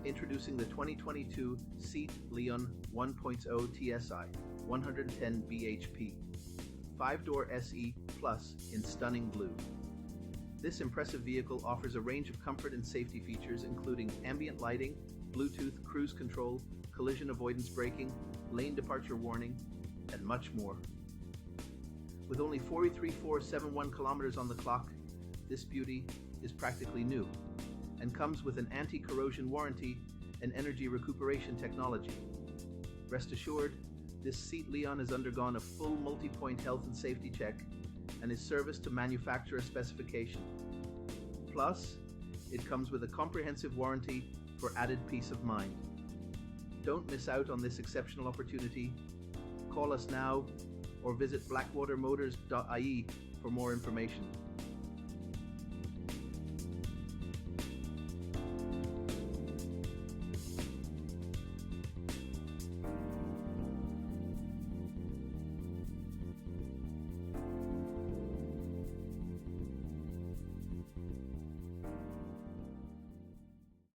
Introducing the 2022 Seat Leon 1.0TSI 110BHP 5-door SE Plus in stunning blue. This impressive vehicle offers a range of comfort and safety features including ambient lighting, Bluetooth cruise control, collision avoidance braking, lane departure warning, and much more. With only 43,471 kilometers on the clock, this beauty is practically new and comes with an anti-corrosion warranty and energy recuperation technology. Rest assured, this Seat Leon has undergone a full multi-point health and safety check and is serviced to manufacturer specification. Plus, it comes with a comprehensive warranty for added peace of mind. Don't miss out on this exceptional opportunity. Call us now or visit blackwatermotors.ie for more information.